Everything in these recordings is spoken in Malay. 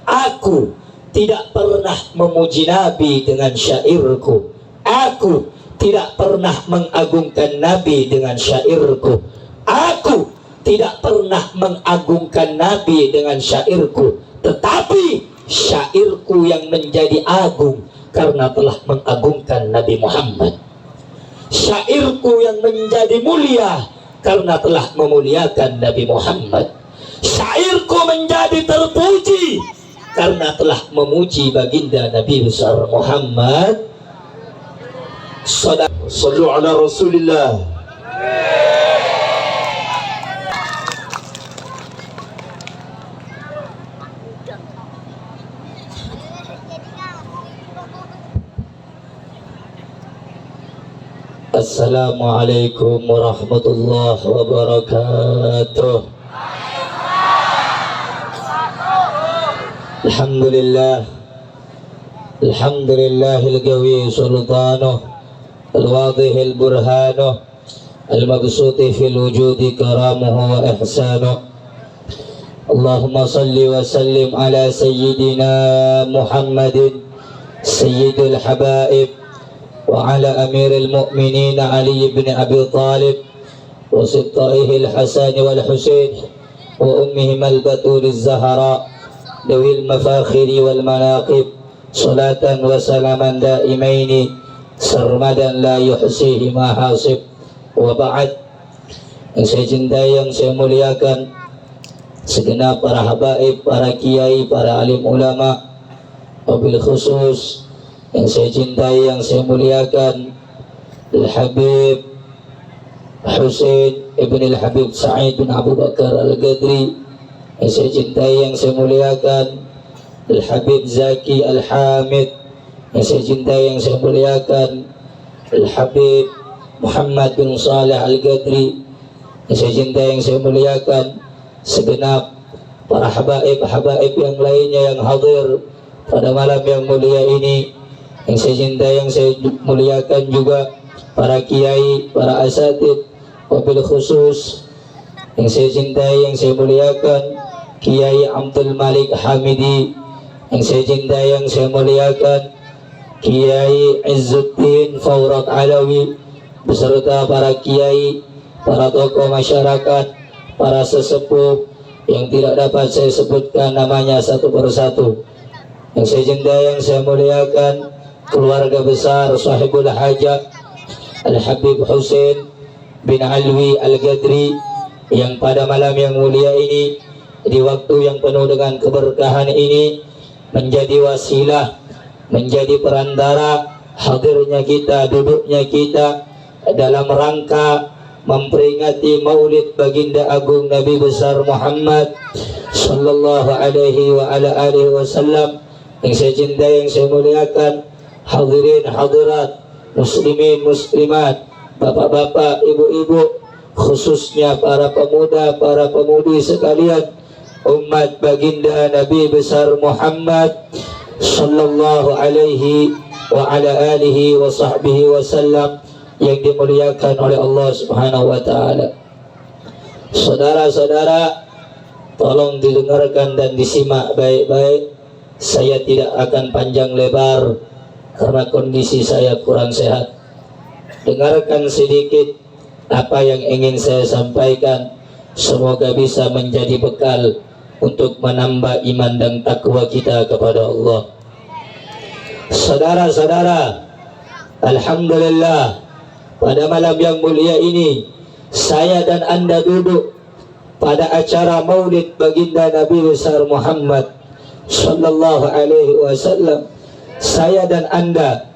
Aku tidak pernah memuji Nabi dengan syairku. Aku tidak pernah mengagungkan Nabi dengan syairku. Aku tidak pernah mengagungkan Nabi dengan syairku. Tetapi syairku yang menjadi agung karena telah mengagungkan Nabi Muhammad. Syairku yang menjadi mulia karena telah memuliakan Nabi Muhammad. Syairku menjadi terpuji karena telah memuji baginda Nabi besar Muhammad. Sallu ala Rasulillah. Assalamualaikum warahmatullahi wabarakatuh. Alhamdulillah, alhamdulillahil qawi sultanuh, al-wadihil burhanuh, al-mabsuti fil wujudi karamuhu wa ihsanuh. Allahumma salli wa sallim ala sayyidina Muhammadin sayyidil habaib wa ala amiril mu'minin Ali ibn Abi Talib wa sibtaihi al-Hasan wal Husain wa ummihim al-Batul az-Zahra dawil mafakhiri wal manaqib salatan wa salaman daimaini sarmadan la yuhsihi ma hasib. Wa ba'd. Yang saya cintai, yang saya muliakan, segenap para habaib, para kiai, para alim ulama, wabil khusus yang saya cintai, yang saya muliakan, Al-Habib Husain ibn Al-Habib Sa'id bin Abu Bakar Al-Gadri, yang saya cintai, yang saya muliakan, Al-Habib Zaki Al-Hamid, yang saya cintai, yang saya muliakan, Al-Habib Muhammad bin Saleh Al-Gadri, yang saya cintai, yang saya muliakan, segenap para habaib yang lainnya yang hadir pada malam yang mulia ini, yang saya cintai, yang saya muliakan juga para kiai, para asatid, wabil khusus yang saya cintai, yang saya muliakan Kiai Abdul Malik Hamidi, yang saya cintai, yang saya muliakan Kiai Izzuddin Faurat Alawi, beserta para kiai, para tokoh masyarakat, para sesepuh yang tidak dapat saya sebutkan namanya satu persatu. Yang saya cintai, yang saya muliakan keluarga besar sahibul hajat Al-Habib Husain bin Alwi Al-Gadri, yang pada malam yang mulia ini, di waktu yang penuh dengan keberkahan ini, menjadi wasilah, menjadi perantara hadirnya kita, duduknya kita dalam rangka memperingati maulid baginda agung Nabi besar Muhammad sallallahu alaihi wa ala alihi wasallam. Yang saya cintai, yang saya muliakan hadirin hadirat, muslimin muslimat, bapak-bapak, ibu-ibu, khususnya para pemuda, para pemudi sekalian, umat baginda Nabi besar Muhammad sallallahu alaihi wa ala alihi wa sahbihi wasallam, yang dimuliakan oleh Allah Subhanahu wa taala. Saudara-saudara, tolong didengarkan dan disimak baik-baik. Saya tidak akan panjang lebar karena kondisi saya kurang sehat. Dengarkan sedikit apa yang ingin saya sampaikan, semoga bisa menjadi bekal untuk menambah iman dan takwa kita kepada Allah. Saudara-saudara, alhamdulillah, pada malam yang mulia ini saya dan Anda duduk pada acara maulid baginda Nabi besar Muhammad sallallahu alaihi wasallam. Saya dan Anda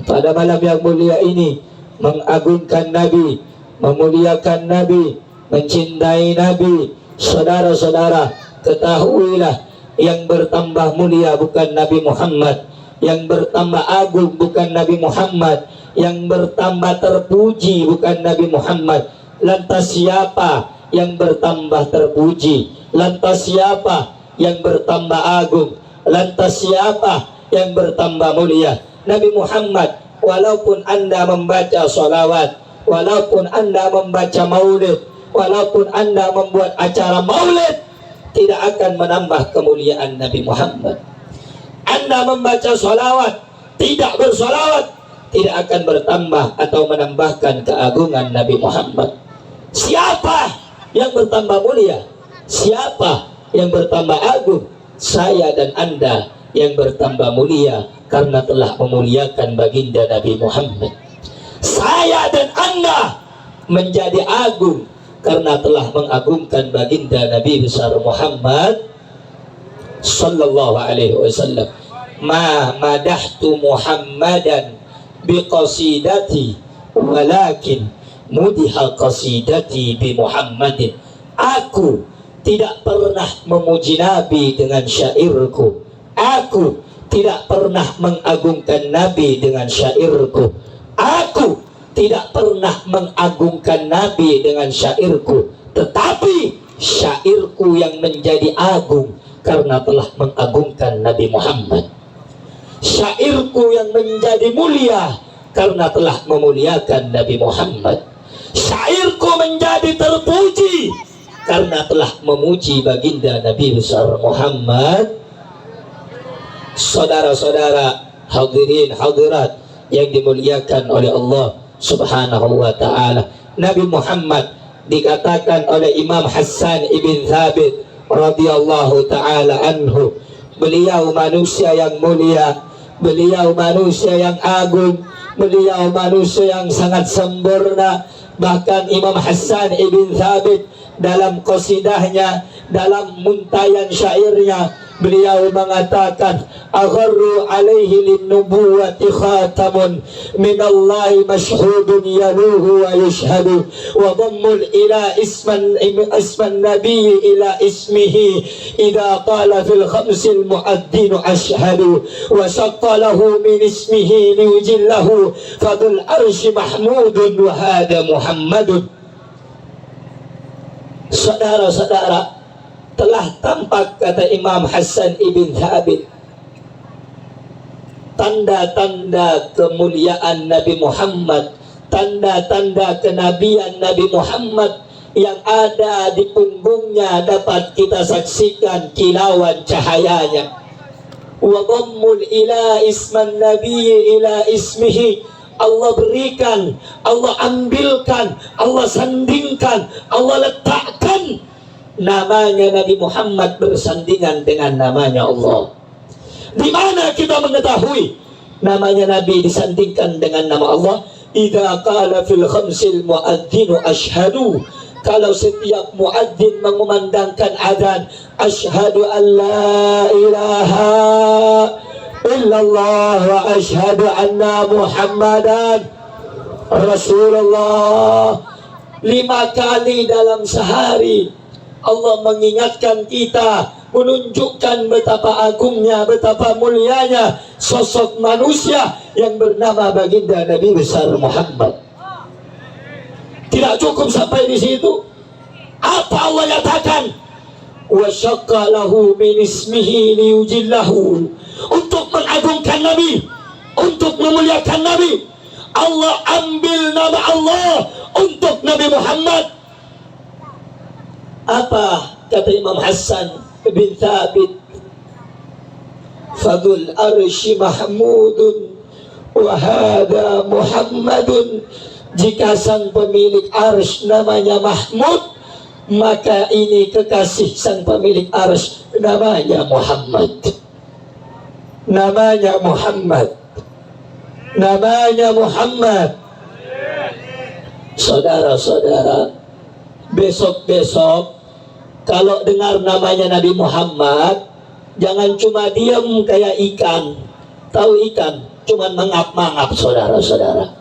pada malam yang mulia ini mengagungkan Nabi, memuliakan Nabi, mencintai Nabi. Saudara-saudara, ketahuilah, yang bertambah mulia bukan Nabi Muhammad, yang bertambah agung bukan Nabi Muhammad, yang bertambah terpuji bukan Nabi Muhammad. Lantas siapa yang bertambah terpuji? Lantas siapa yang bertambah agung? Lantas siapa yang bertambah mulia? Nabi Muhammad. Walaupun Anda membaca sholawat, walaupun Anda membaca maulid, walaupun Anda membuat acara maulid, tidak akan menambah kemuliaan Nabi Muhammad. Anda membaca salawat, tidak bersalawat, tidak akan bertambah atau menambahkan keagungan Nabi Muhammad. Siapa yang bertambah mulia? Siapa yang bertambah agung? Saya dan Anda yang bertambah mulia karena telah memuliakan baginda Nabi Muhammad. Saya dan Anda menjadi agung karena telah mengagungkan baginda Nabi besar Muhammad sallallahu alaihi wasallam. Ma madahtu Muhammadan biqasidati walakin mudiha qasidati bi Muhammadin. Aku tidak pernah memuji Nabi dengan syairku. Aku tidak pernah mengagungkan Nabi dengan syairku. Aku tidak pernah mengagungkan Nabi dengan syairku, tetapi syairku yang menjadi agung karena telah mengagungkan Nabi Muhammad. Syairku yang menjadi mulia karena telah memuliakan Nabi Muhammad. Syairku menjadi terpuji karena telah memuji baginda Nabi besar Muhammad. Saudara-saudara hadirin hadirat yang dimuliakan oleh Allah Subhanahu wa ta'ala, Nabi Muhammad dikatakan oleh Imam Hassan ibn Thabit radhiyallahu ta'ala anhu, beliau manusia yang mulia, beliau manusia yang agung, beliau manusia yang sangat sempurna. Bahkan Imam Hassan ibn Thabit dalam qasidahnya, dalam muntayan syairnya, beliau mengatakan, agharru alaihi linnubuwati khatamun minallahi mashhudun yaluhu wa yushhadu wa dhammul ila isman nabiyyi ila ismihi idha qala fil khamsil muaddinu ashhadu wa shaqqa lahu min ismihi liujillahu fadul arshi mahmudun wa hada Muhammadun. Saudara-saudara, telah tampak, kata Imam Hassan ibn Thabit, tanda-tanda kemuliaan Nabi Muhammad, tanda-tanda kenabian Nabi Muhammad yang ada di punggungnya dapat kita saksikan kilauan cahayanya. Wa dhammul ila isman nabiyyi ila ismihi, Allah berikan, Allah ambilkan, Allah sandingkan, Allah letakkan namanya Nabi Muhammad bersandingan dengan namanya Allah. Di mana kita mengetahui namanya Nabi disandingkan dengan nama Allah? Idza qala fil khamsil muadzinu ashhadu, kalau setiap muadzin mengumandangkan azan, asyhadu an la ilaha illallah wa asyhadu anna Muhammadan Rasulullah. 5 kali dalam sehari Allah mengingatkan kita, menunjukkan betapa agungnya, betapa mulianya sosok manusia yang bernama baginda Nabi besar Muhammad. Tidak cukup sampai di situ. Apa Allah nyatakan? Wa syaqqa lahu min ismihi liujillahu, untuk mengagungkan Nabi, untuk memuliakan Nabi, Allah ambil nama Allah untuk Nabi Muhammad. Apa kata Imam Hassan bin Thabit? Fadul arshi mahmudun wa hada Muhammadun. Jika sang pemilik arsh namanya Mahmud, maka ini kekasih sang pemilik arsh namanya Muhammad. Namanya Muhammad. Namanya Muhammad. Saudara-saudara, besok-besok kalau dengar namanya Nabi Muhammad, jangan cuma diam kayak ikan. Tahu ikan? Cuman mangap-mangap, saudara-saudara.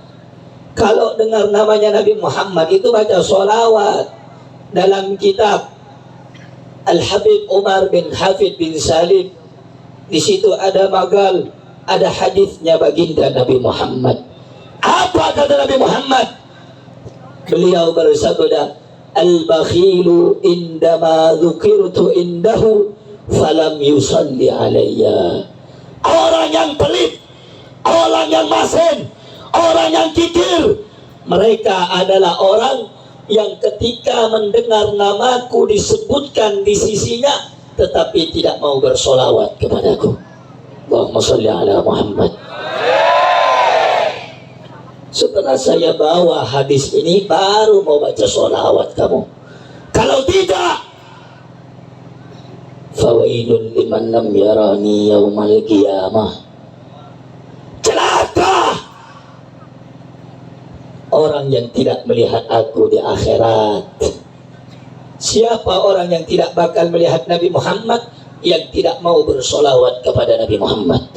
Kalau dengar namanya Nabi Muhammad, itu baca sholawat. Dalam kitab Al-Habib Umar bin Hafid bin Salim, di situ ada magal, ada hadisnya baginda Nabi Muhammad. Apa kata Nabi Muhammad? Beliau bersabda, al-bakhilu indama dzukirtu indahu falam yusalli alayya. Orang yang pelit, orang yang masen, orang yang kikir, mereka adalah orang yang ketika mendengar namaku disebutkan di sisinya, tetapi tidak mau bersolawat kepadaku. Allahumma sholli ala Muhammad. Setelah saya bawa hadis ini, baru mau baca solawat kamu. Kalau tidak, fawailun liman lam yarani yaumal qiyamah. Celaka orang yang tidak melihat aku di akhirat. Siapa orang yang tidak bakal melihat Nabi Muhammad? Yang tidak mau bersolawat kepada Nabi Muhammad.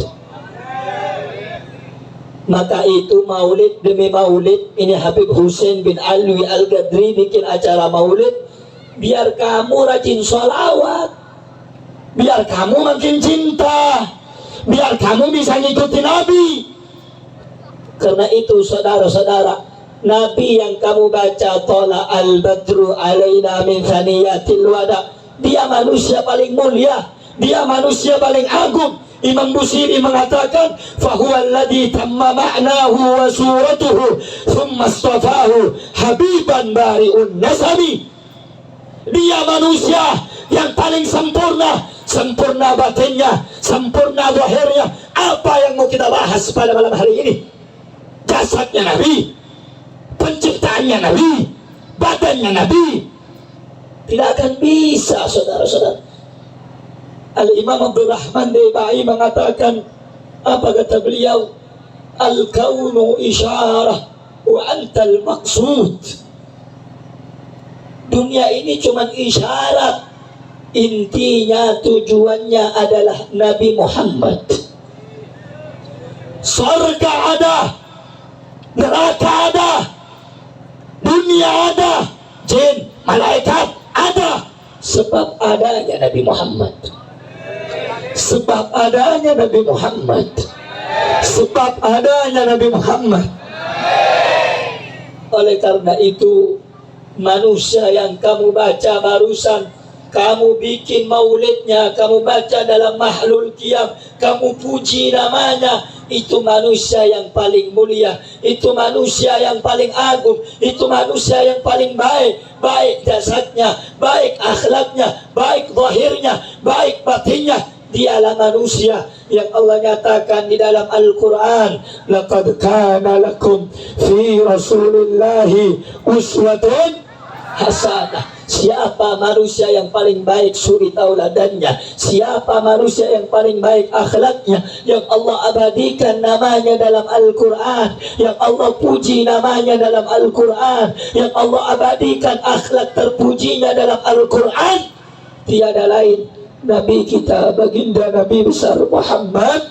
Maka itu maulid demi maulid. Ini Habib Hussein bin Alwi Al-Gadri bikin acara maulid. Biar kamu rajin solawat, biar kamu makin cinta, biar kamu bisa ngikuti Nabi. Karena itu saudara-saudara, Nabi yang kamu baca, Tola al-badru alaina min thaniyatil wada, dia manusia paling mulia, dia manusia paling agung. Imam Busiri mengatakan, fahuwa alladhi tamma ma'nahu wa suratuhu thumma astafahu habiban bari'un nasabi. Dia manusia yang paling sempurna, sempurna batinnya, sempurna zahirnya. Apa yang mau kita bahas pada malam hari ini? Jasadnya Nabi, penciptaannya Nabi, badannya Nabi. Tidak akan bisa, saudara-saudara. Al-Imam Abdul Rahman Debai mengatakan, apa kata beliau? Al-kaunu isyarah wa antal maqsud. Dunia ini cuma isyarat, intinya tujuannya adalah Nabi Muhammad. Surga ada, neraka ada, dunia ada, jin, malaikat ada, sebab adanya Nabi Muhammad. Sebab adanya Nabi Muhammad. Sebab adanya Nabi Muhammad. Oleh karena itu, manusia yang kamu baca barusan, kamu bikin maulidnya, kamu baca dalam Mahlul Qiyam, kamu puji namanya, itu manusia yang paling mulia, itu manusia yang paling agung, itu manusia yang paling baik. Baik jasadnya, baik akhlaknya, baik zahirnya, baik batinnya. Dialah manusia yang Allah nyatakan di dalam Al-Quran, laqad kana lakum fi rasulillahi uswatun hasanah. Siapa manusia yang paling baik suri tauladannya, siapa manusia yang paling baik akhlaknya, yang Allah abadikan namanya dalam Al-Quran, yang Allah puji namanya dalam Al-Quran, yang Allah abadikan akhlak terpujinya dalam Al-Quran, tiada lain Nabi kita, baginda Nabi besar Muhammad.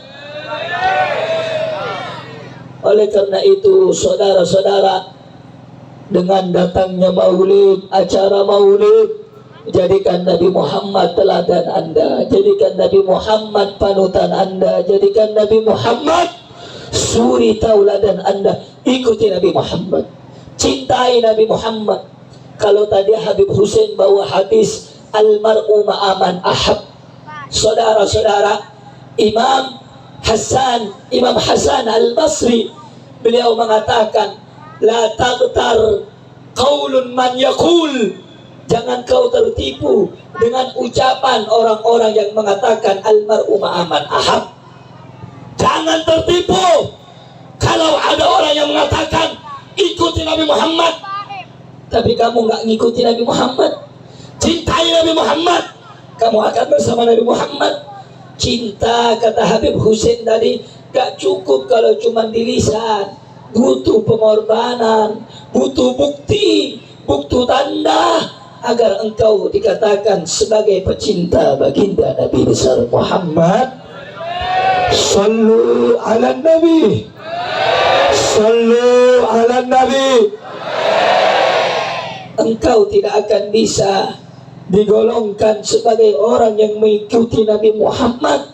Oleh karena itu, saudara-saudara, dengan datangnya maulid, acara maulid, jadikan Nabi Muhammad teladan Anda, jadikan Nabi Muhammad panutan Anda, jadikan Nabi Muhammad suri tauladan Anda. Ikuti Nabi Muhammad, cintai Nabi Muhammad. Kalau tadi Habib Hussein bawa hadis almar'u ma'aman ahab, saudara-saudara, Imam Hasan Al-Basri, beliau mengatakan, la taghtar qaulun man yaqul, jangan kau tertipu dengan ucapan orang-orang yang mengatakan almar'u ma'aman ahab. Jangan tertipu kalau ada orang yang mengatakan ikuti Nabi Muhammad, tapi kamu nggak ngikuti Nabi Muhammad. Cintai Nabi Muhammad, kamu akan bersama Nabi Muhammad. Cinta, kata Habib Hussein tadi, gak cukup kalau cuma di lisan, butuh pengorbanan, butuh bukti, butuh tanda agar engkau dikatakan sebagai pecinta baginda Nabi besar Muhammad. Sallu ala Nabi, sallu ala Nabi. Engkau tidak akan bisa digolongkan sebagai orang yang mengikuti Nabi Muhammad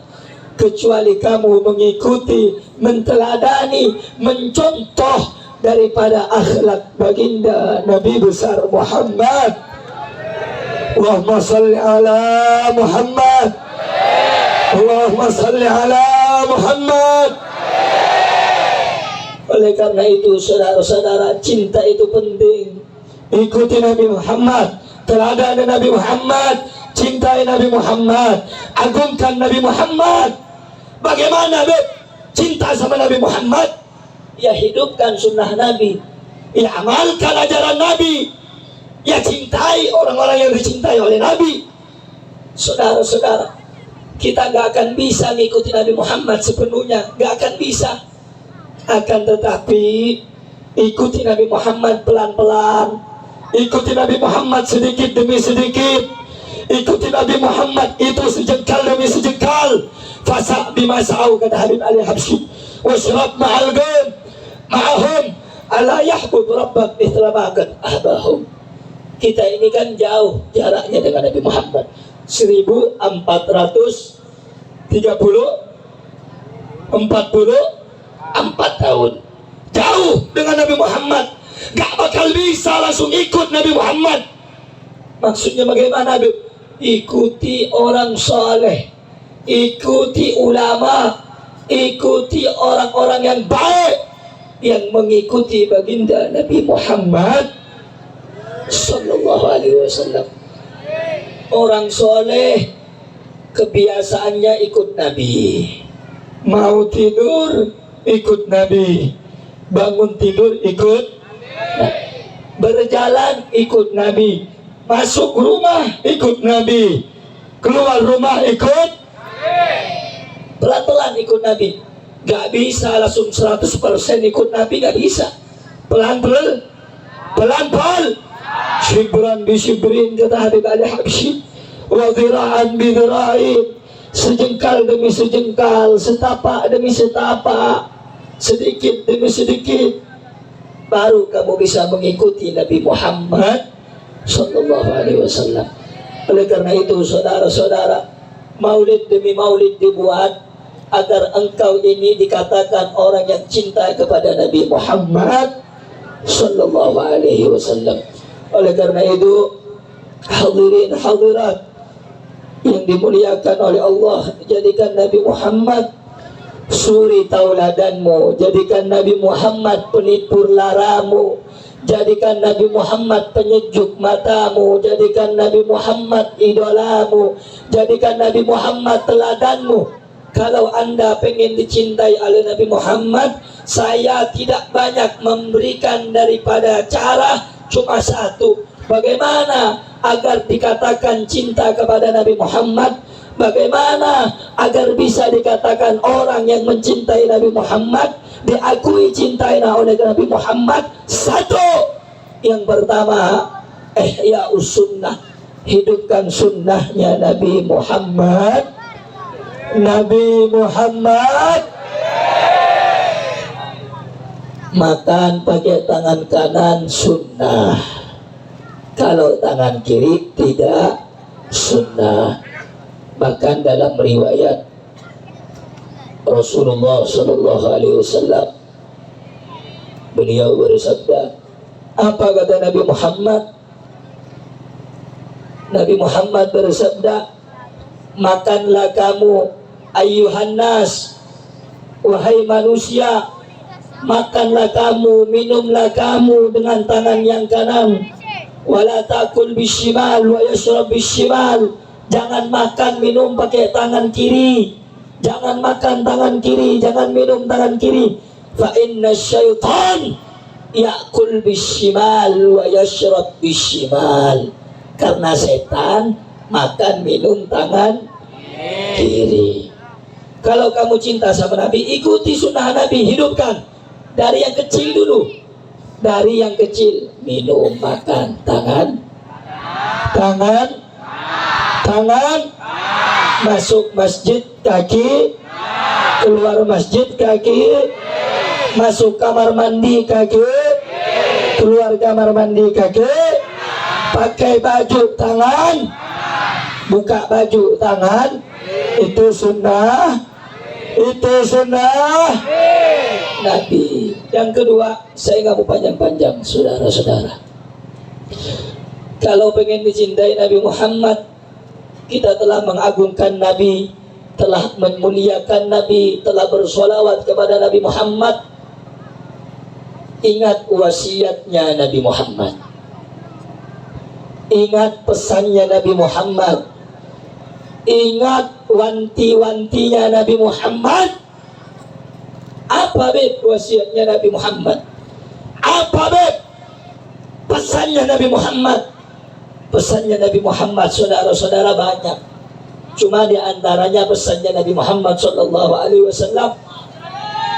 kecuali kamu mengikuti, menteladani, mencontoh daripada akhlak baginda Nabi besar Muhammad. Allahumma salli ala Muhammad, Allahumma salli ala Muhammad. Oleh karena itu, saudara-saudara, cinta itu penting. Ikuti Nabi Muhammad, teladan Nabi Muhammad, cintai Nabi Muhammad, agungkan Nabi Muhammad. Bagaimana cinta sama Nabi Muhammad? Ya hidupkan sunnah Nabi, ya amalkan ajaran Nabi, ya cintai orang-orang yang dicintai oleh Nabi. Saudara-saudara, kita gak akan bisa ngikuti Nabi Muhammad sepenuhnya, gak akan bisa. Akan tetapi ikuti Nabi Muhammad pelan-pelan, ikuti Nabi Muhammad sedikit demi sedikit, ikuti Nabi Muhammad itu sejengkal demi sejengkal. Fasa' bima sa'au, kata Habib Ali Habsyi, washrab ma'al gam ma'ahum ala yahbud rabbak mithlamakat ahbahum. Kita ini kan jauh jaraknya dengan Nabi Muhammad, 1444 tahun jauh dengan Nabi Muhammad. Gak bakal bisa langsung ikut Nabi Muhammad. Maksudnya bagaimana? Ikuti orang saleh, ikuti ulama, ikuti orang-orang yang baik yang mengikuti baginda Nabi Muhammad sallallahu alaihi wasallam. Orang soleh kebiasaannya ikut Nabi, mau tidur ikut Nabi, bangun tidur ikut Nabi, berjalan ikut Nabi, masuk rumah ikut Nabi, keluar rumah ikut, pelan-pelan ikut Nabi. Gak bisa langsung 100% ikut Nabi, gak bisa. Pelan-pelan, shibran bi shibrin, kata Habib Ali Habsyi, wa dhira'an bi dhira'in, sejengkal demi sejengkal, setapak demi setapak, sedikit demi sedikit, baru kamu bisa mengikuti Nabi Muhammad sallallahu alaihi wasallam. Oleh karena itu, saudara-saudara, maulid demi maulid dibuat agar engkau ini dikatakan orang yang cinta kepada Nabi Muhammad sallallahu alaihi wasallam. Oleh karena itu, hadirin hadirat yang dimuliakan oleh Allah, jadikan Nabi Muhammad suri tauladanmu, jadikan Nabi Muhammad pelipur laramu, jadikan Nabi Muhammad penyejuk matamu, jadikan Nabi Muhammad idolamu, jadikan Nabi Muhammad teladanmu. Kalau Anda pengen dicintai oleh Nabi Muhammad, saya tidak banyak memberikan daripada cara, cuma satu. Bagaimana agar dikatakan cinta kepada Nabi Muhammad? Bagaimana agar bisa dikatakan orang yang mencintai Nabi Muhammad, diakui cintainya oleh Nabi Muhammad? Satu, yang pertama, ihya'us sunnah, hidupkan sunnahnya Nabi Muhammad. Nabi Muhammad makan pakai tangan kanan sunnah, kalau tangan kiri tidak sunnah. Bahkan dalam riwayat Rasulullah sallallahu alaihi wasallam, beliau bersabda, apa kata Nabi Muhammad? Nabi Muhammad bersabda, makanlah kamu ayyuhan nas, wahai manusia, makanlah kamu, minumlah kamu dengan tangan yang kanan, wala takul bishimal wa yashrab bishimal, jangan makan minum pakai tangan kiri, jangan makan tangan kiri, jangan minum tangan kiri. Fa inna syaitan ya'kul bishimal wa yashrab bishimal, karena setan makan minum tangan kiri. Kalau kamu cinta sama Nabi, ikuti sunnah Nabi, hidupkan dari yang kecil dulu. Dari yang kecil, minum, makan, tangan, masuk masjid kaki, keluar masjid kaki, masuk kamar mandi kaki, keluar kamar mandi kaki, pakai baju tangan, buka baju tangan, itu sunnah, itu sunnah Nabi. Yang kedua, saya nggak mau panjang-panjang, saudara-saudara. Kalau pengen dicintai Nabi Muhammad, kita telah mengagungkan Nabi, telah memuliakan Nabi, telah bersolawat kepada Nabi Muhammad. Ingat wasiatnya Nabi Muhammad. Ingat pesannya Nabi Muhammad. Ingat wanti-wantinya Nabi Muhammad. Apa beb wasiatnya Nabi Muhammad? Apa beb pesannya Nabi Muhammad? Pesannya Nabi Muhammad, saudara-saudara, banyak. Cuma di antaranya pesannya Nabi Muhammad sallallahu alaihi wasallam.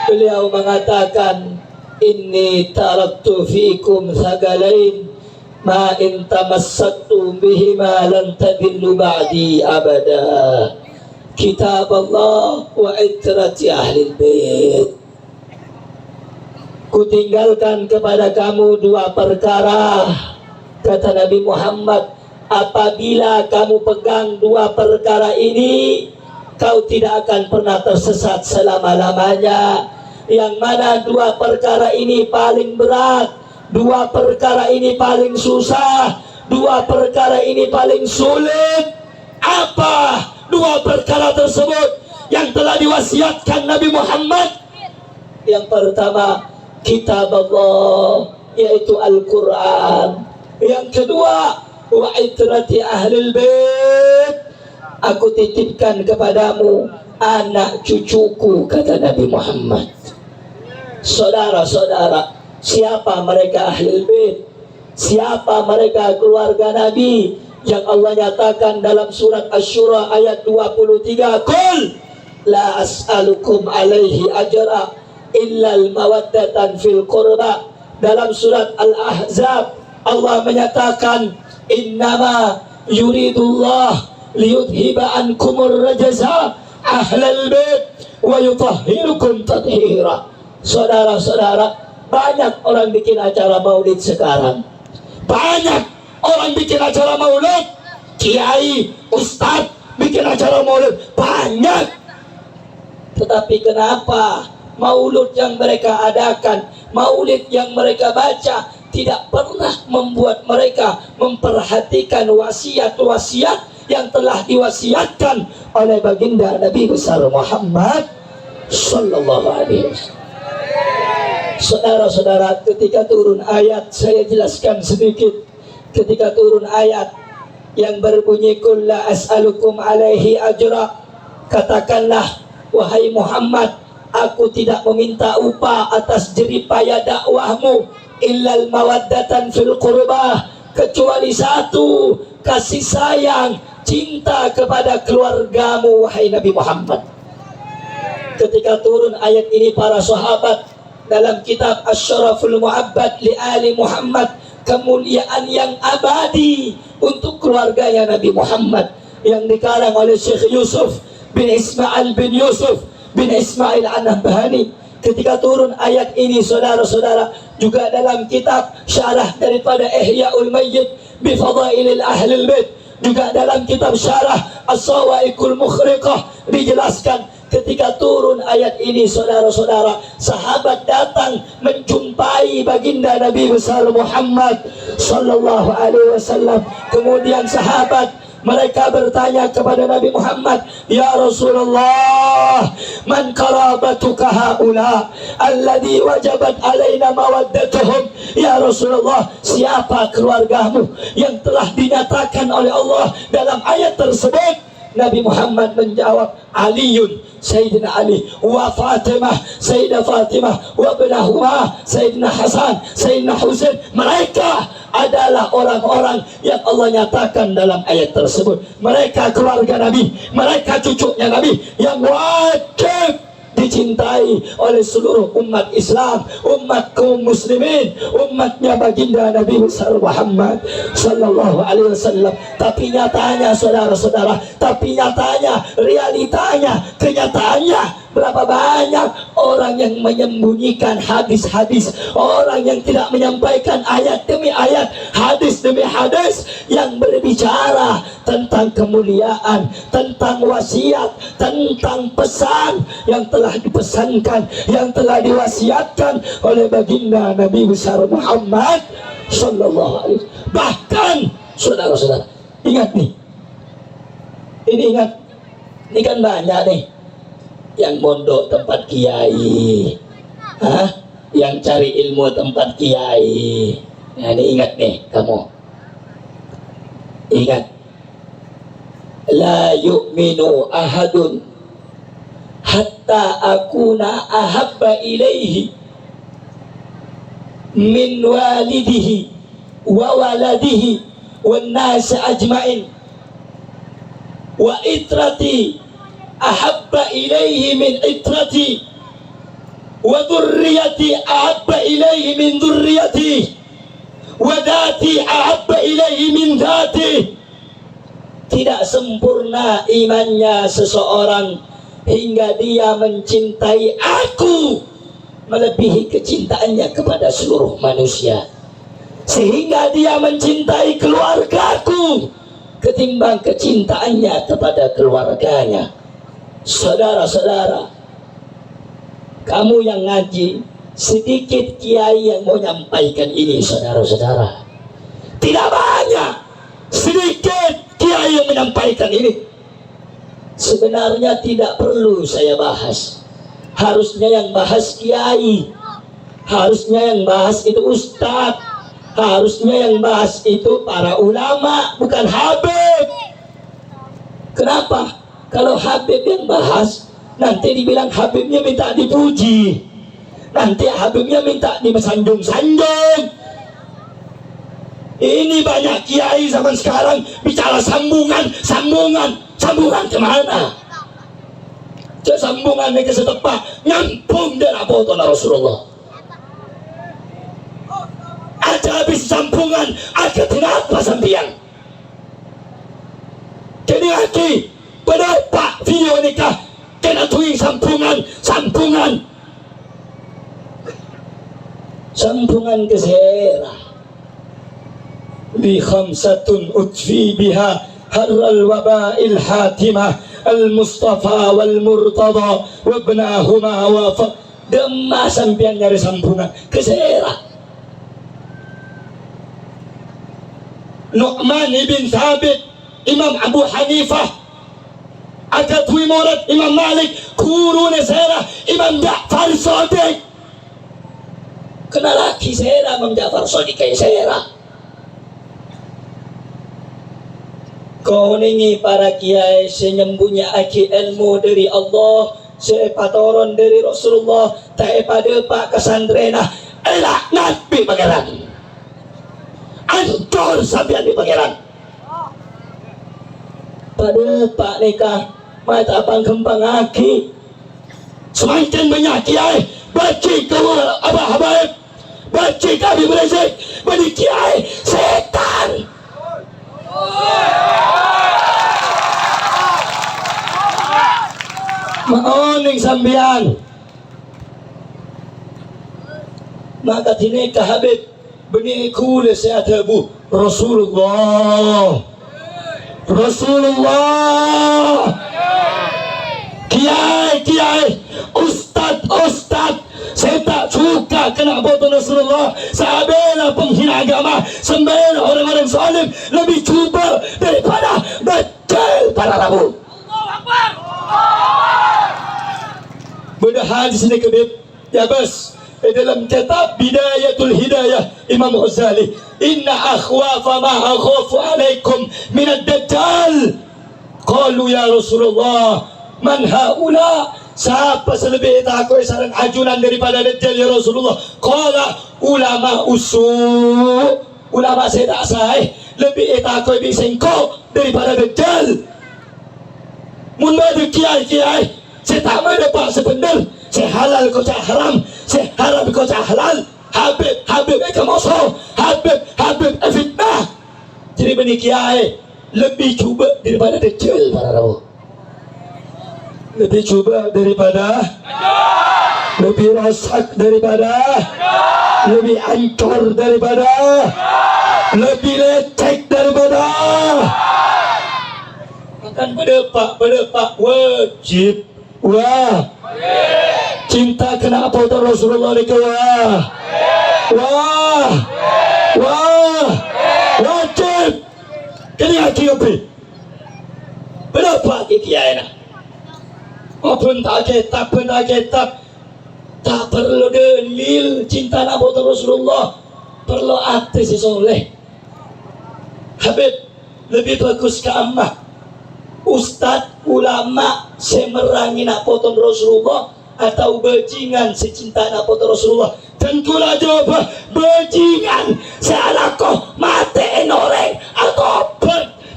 Beliau mengatakan, inni taraktu fikum thaqalain ma in tamassaktum bihima lan tadillu ba'di abada. Kitab Allah wa itrati ahli bait. Kutinggalkan kepada kamu dua perkara, kata Nabi Muhammad. Apabila kamu pegang dua perkara ini, kau tidak akan pernah tersesat selama-lamanya. Yang mana dua perkara ini paling berat, dua perkara ini paling susah, dua perkara ini paling sulit. Apa dua perkara tersebut yang telah diwasiatkan Nabi Muhammad? Yang pertama, kitab Allah, yaitu Al-Quran. Yang kedua, wa itrati ahlil bait, aku titipkan kepadamu anak cucuku, kata Nabi Muhammad. Saudara-saudara, siapa mereka ahlul bait? Siapa mereka keluarga Nabi yang Allah nyatakan dalam surat Asy-Syura ayat 23, qul la as'alukum alaihi ajra illal mawaddatan fil qurba. Dalam surat Al-Ahzab Allah menyatakan, innama yuridullah liyudhiba ankumur rajasa ahlal bait wa yutahhirukum tathira. Saudara-saudara, banyak orang bikin acara maulid sekarang. Banyak orang bikin acara maulid. Kiai, ustadz bikin acara maulid. Banyak. Tetapi kenapa maulid yang mereka adakan, maulid yang mereka baca, tidak pernah membuat mereka memperhatikan wasiat-wasiat yang telah diwasiatkan oleh baginda Nabi besar Muhammad sallallahu alaihi wasallam. Saudara-saudara, ketika turun ayat, saya jelaskan sedikit. Ketika turun ayat yang berbunyi qul la as'alukum alaihi ajra, katakanlah wahai Muhammad, aku tidak meminta upah atas jeripaya dakwahmu illal mawaddatan fil qurbah, kecuali satu, kasih sayang, cinta kepada keluargamu wahai Nabi Muhammad. Ketika turun ayat ini, para sahabat dalam kitab Asy-Syaraful Mu'abbad li Ali Muhammad, kemuliaan yang abadi untuk keluarganya Nabi Muhammad, yang dikarang oleh Syekh Yusuf bin Ismail bin Yusuf bin Ismail An-Nabhani. Ketika turun ayat ini, saudara-saudara, juga dalam kitab syarah daripada Ihya'ul Mayyit bi Fadailil Ahlil Bait, juga dalam kitab syarah As-Sawa'iqul Mukhriqah dijelaskan, ketika turun ayat ini, saudara-saudara, sahabat datang menjumpai baginda Nabi besar Muhammad sallallahu alaihi wasallam. Kemudian sahabat mereka bertanya kepada Nabi Muhammad, ya Rasulullah, man qarabatuka haula alladhi wajabat alaina mawaddatuhum? Ya Rasulullah, siapa keluargamu yang telah dinyatakan oleh Allah dalam ayat tersebut? Nabi Muhammad menjawab, Aliyun, Sayyidina Ali, wa Fatimah, Sayyidah Fatimah, wa binahuma, Sayyidina Hasan, Sayyidina Husain. Mereka adalah orang-orang yang Allah nyatakan dalam ayat tersebut. Mereka keluarga Nabi, mereka cucunya Nabi yang wajib dicintai oleh seluruh umat Islam, umat kaum muslimin, umatnya baginda Nabi besar Muhammad sallallahu alaihi wasallam. Tapi nyatanya, saudara-saudara, tapi nyatanya, realitanya, kenyataannya, berapa banyak orang yang menyembunyikan hadis-hadis, orang yang tidak menyampaikan ayat demi ayat, hadis demi hadis yang berbicara tentang kemuliaan, tentang wasiat, tentang pesan yang telah dipesankan, yang telah diwasiatkan oleh baginda Nabi besar Muhammad sallallahu alaihi wasallam. Bahkan saudara-saudara, ingat nih, ini kan banyak nih yang mondok tempat kiai, yang cari ilmu tempat kiai. Nah, ini ingat nih kamu, Ingat, la yu'minu ahadun hatta akuna ahabba ilaihi min walidihi wa waladihi wan nas ajma'in wa itrati ahabba ilaihi min itrati wa dhurriyyati ahabba ilaihi min dhurriyyati wa dhati ahabba ilaihi min dhati. Tidak sempurna imannya seseorang hingga dia mencintai aku melebihi kecintaannya kepada seluruh manusia, sehingga dia mencintai keluargaku ketimbang kecintaannya kepada keluarganya. Saudara-saudara, kamu yang ngaji, sedikit kiai yang mau nyampaikan ini, saudara-saudara. Tidak banyak, sedikit kiai yang menyampaikan ini. Sebenarnya tidak perlu saya bahas. Harusnya yang bahas kiai, harusnya yang bahas itu ustadz, harusnya yang bahas itu para ulama, bukan Habib. Kenapa? Kalau Habib yang bahas, nanti dibilang Habibnya minta dipuji, nanti Habibnya minta disanjung-sanjung. Ini banyak kiai zaman sekarang bicara sambungan kemana? Sambungan ke setepak nyampung dan apa Rasulullah. Aja habis sambungan, aja kenapa sampian? Jadi lagi pada pak video nikah kena tuing sambungan ke seherah. Bi khamsatun utfi biha harral waba'il hatimah al-Mustafa wal Murtada wabnahuma wafa. Demah sampian nyari sambungan ke seherah. Nu'man ibn Thabit, Imam Abu Hanifah, agak tui murid Imam Malik, kurune seherah Imam Ja'far Shadiq. Kena laki seherah Imam Ja'far Shadiq kayak seherah. Kau ini para kiai senyembunyi aki ilmu dari Allah, sepatoron dari Rasulullah, tak pada pak kesandrena, elak nabi pangeran, ancur sampai di pangeran. Pada pak nikah, mata abang kembang aki, semakin banyak kiai, baci kau abah habaib, baci kami beresik, bagi kiai setan. Maoning sambian maka tinika Habib beni kule seatabu Rasulullah kiai ustad saya tak suka kena foto Rasulullah. Saya bela penghina agama, sembela orang-orang zalim, lebih cuba daripada betul para rabu. Benda hadis ini kebib ya bas dalam kitab Bidayatul Hidayah Imam Ghazali, inna akhwafa ma akhafu alaikum min ad-dajjal. Qalu ya Rasulullah man haula, siapa selebih takut sarang ajunan daripada Dajjal ya Rasulullah? Qala ulama usul, ulama saya tak sah lebih takut lebih sengkok daripada Dajjal. Mun bagi kiai saya tak mau dapat sebenar, saya halal kau tak haram, saya haram kau tak halal. Habib kemoso, Habib fitnah. Jadi bani kiai lebih cuba daripada Dajjal para rawu, lebih cuba daripada, lebih rosak daripada, lebih hancur daripada, lebih lecek daripada. Akan berdepak wajib. Wah, cinta kena apa tu Rasulullah ni wah, wajib. Kini hati api. Berapa kiai nak? Apun tak kitab, tak perlu dalil cinta nak apa tu Rasulullah. Perlu hati si soleh. Habib lebih bagus ke ammah ustad ulama semerangi nak potong Rasulullah atau bajingan secinta nak potong Rasulullah? Tentulah jawab bajingan sealakoh mate enoreng atau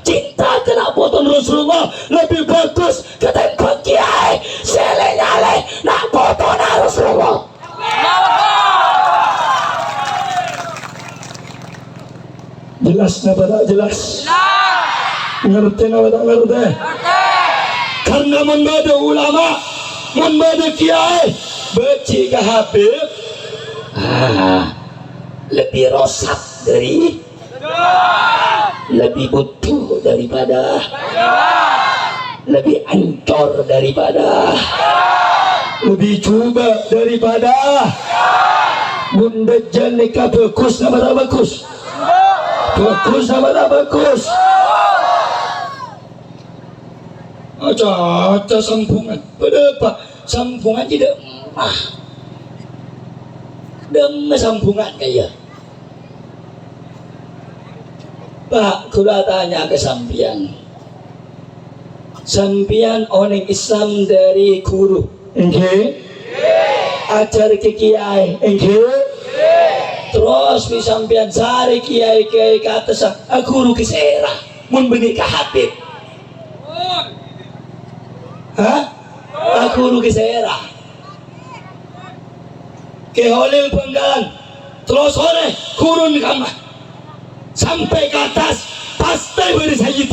cinta kena potong Rasulullah lebih bagus ketimbang kiai sele-nyale nak potong Rasulullah. Jelas apa tak jelas? Ngerti apa tak ngerti? Karena membada ulama, membada kiai, beci ke Habib, lebih rosak dari, lebih butuh daripada, lebih ancur daripada, lebih coba daripada. Bunda janika bagus nama tak bagus? Bagus sama tak bagus? Aca sambungan berapa? Sambungan tidak dem sambungan kaya. Pak, kula tanya ke sampian. Sampian orang Islam dari guru, okay? Ajar ke kiai, okay? Terus sampean cari kiai ke atas guru ke serah mun beni ke Habib guru ke serah ke Holil Penggalan terus sore kurun kamar sampai ke atas pasti beri sayyid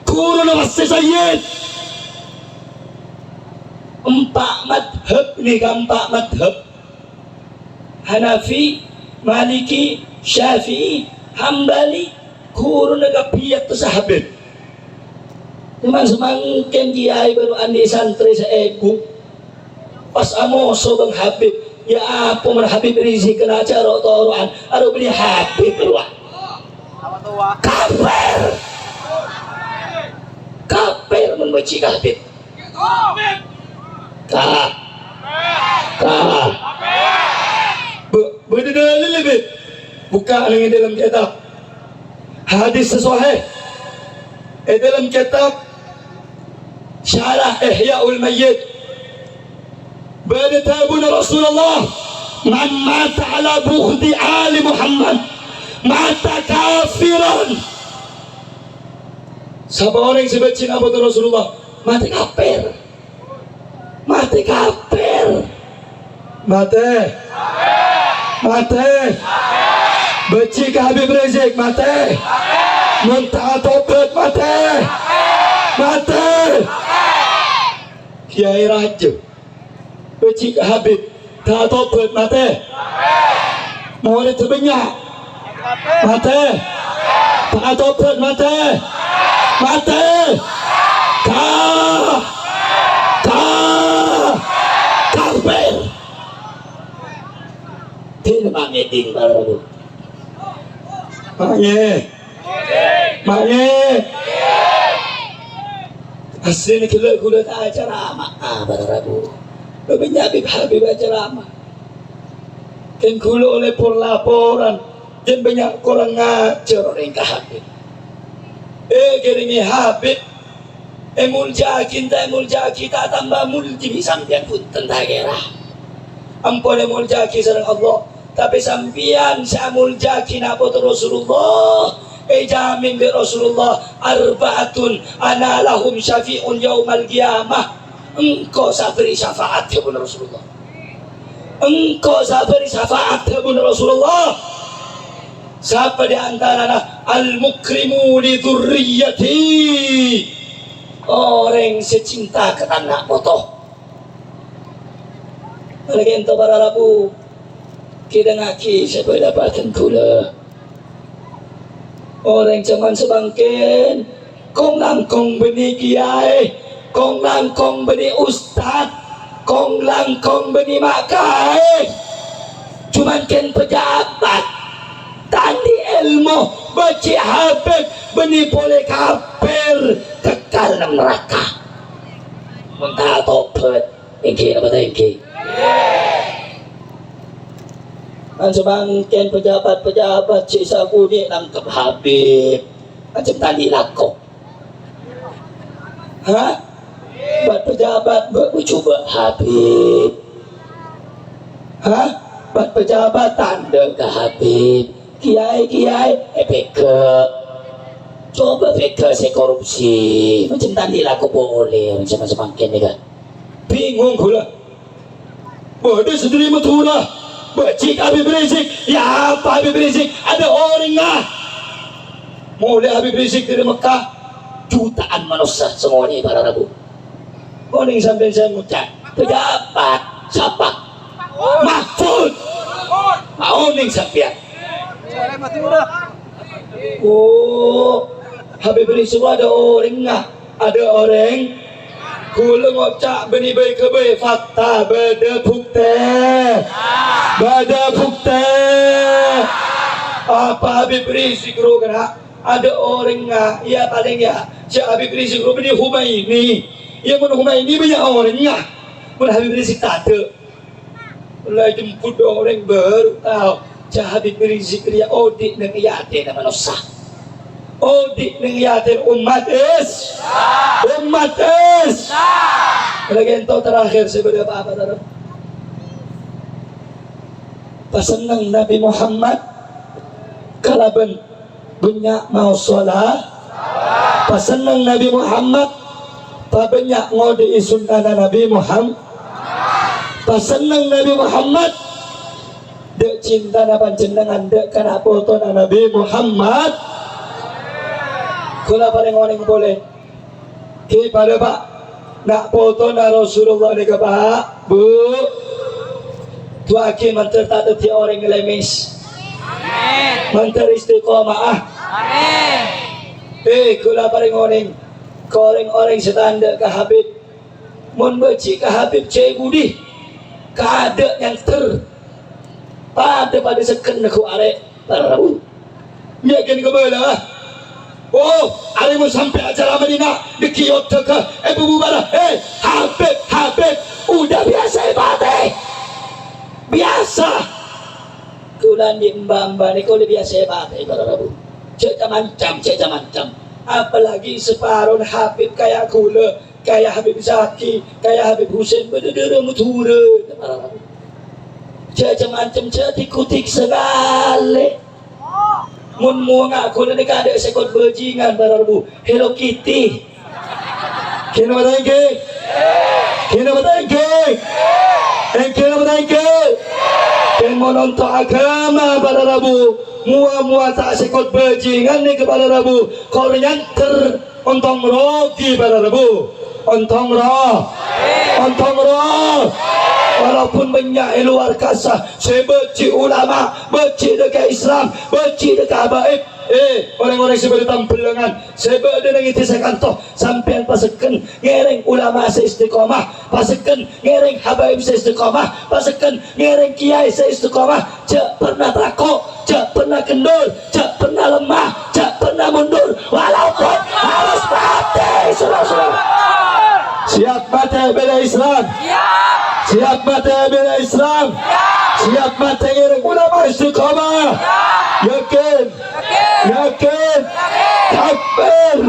kurun pasti sayyid empat madhab nih empat madhab Hanafi, Maliki, Syafi'i, Hambali, kurun agak pihak tersahabat. Memang semakin kiai baru andi santri seegu. Pas amoso bang Habib, ya apa man Habib Rizik kena acara toroan, aduh beli Habib keluar. Kafir, kafir membenci Habib. Berdalil lebih buka lagi dalam kitab hadis sahih dalam kitab syarah Ihya'ul Mayyit bertabuna Rasulullah man mata ala bughdi ali Muhammad mata kafiran. Siapa orang yang sebenci nama Rasulullah mati kafir, mati kafir, mati benci ke Habib Rizik mati, muntah tobat mati, Kiai Raja benci ke Habib tak tobat mati, murid sebanyak mati, tak tobat mati, kafir. Tidak mangeding baru. Mange. Aslinya kula tak acara ama baru. Lebih Habib acara ama. Kan kula oleh laporan dan banyak orang ngajar orang ke Habib. Gini Habib. Mulja kita tambah mulji sampian pun tentang gerah. Ampun mulja sareng Allah. Tapi sampian samul jaki napa Rasulullah jamin bi Rasulullah arba'atun ana lahum syafi'un yaumal qiyamah. Engkau sabari syafaat ya pun Rasulullah, engkau sabari syafaat ya pun Rasulullah. Siapa di antara al-mukrimu li dzurriyyati, orang secinta ke anak motoh lagi ento para rabu kita ngaki siapa dapatan kula orang zaman sebangkin kong langkong beni kiai, kong langkong beni ustad, kong langkong beni makai, cuman ken pejabat tandi ilmu baca Habib beni boleh kafir kekal dalam neraka. Muntah tobat iki apa iki? Sebangkin pejabat-pejabat sisa kuni nangkep Habib macam tadi lako. Ha? Buat pejabat bercuba Habib. Ha? Buat pejabatan dekat Habib. Kiai peka. Coba peka saya korupsi. Macam tadi lako boleh macam-macam makin ni kan. Bingung pula. Bodoh sendiri Mathura. Bercik Habib Rizik. Ya apa Habib Rizik? Ada orang lah. Mulai Habib Rizik dari Mekah, jutaan manusia semua ni para Rabu. Orang sampai saya ngucap pejabat siapa? Mahfud. Orang sampai. Oh, Habib Rizik ada orang lah. Ada orang. Kula ngocak beni baik ke baik fakta beda bukti. Beda bukti. Apa Habib Rizik ro kena? Ada orang ngah, ya paling ya. Si Habib Rizik ro beni Humaini. Ya mun Humaini banyak orang ngah. Mun Habib Rizik tak ada. Mulai jemput orang baru tahu. Si Habib Rizik dia audit dengan yatin manusia. Audit dengan yatin umat is. Umat is. Lagi entah terakhir sebenarnya apa-apa. Pasenang Nabi Muhammad kalaban banyak mau solat. Pasenang Nabi Muhammad banyak ngode sunnah Nabi Muhammad. Pasenang Nabi Muhammad dek cinta na panjenengan dek kana foto Nabi Muhammad. Kula paling orang boleh. Ki pada Pak nak foto na Rasulullah ni ke Pak? Bu. Tu aki mantar tak ada orang lemis. Amin. Mantar istiqamah. Amin. Kula paling orang setanda ke Habib. Mun baci ke Habib Cik Budi. Kada yang pada seken aku arek tahu. Ya kan ke bala. Oh, hari mau sampai acara Madinah di Kyoto ke Abu Bakar. Habib, udah biasa ibadah. Biasa. Kulan di mbamba ni kau lebih biasa ibadah para Rabu. Cek macam. Apalagi separuh Habib kayak kula, kayak Habib Zaki, kayak Habib Husain berdera Mathura para Rabu. Cek macam dikutik segala. Mun ngaku ni kada sekot bajingan para Rabu. Hello Kitty. Kena batangke. Kena batangke. Kena menonton agama para Rabu. Mua tak sekot bajingan ni kepada Rabu. Kau nyanter ontong rogi para Rabu. Ontong roh. Walaupun banyak luar kasa, saya benci ulama, benci dekat Islam, benci dekat habaib. Orang-orang sebelah tampilangan, saya berada dengan itu saya kantoh. Sampai pasakan ngereng ulama saya istiqamah, pasakan ngereng habaib saya istiqamah, pasakan ngereng kiai saya istiqamah. Cak pernah takut, cak pernah kendor, cak pernah lemah, cak pernah mundur. Walaupun harus mati, saudara-saudara. Siap mati bela Islam. Siap mati bela Islam. Siap mati ngereng ulama istiqamah. Yakin. Takbir.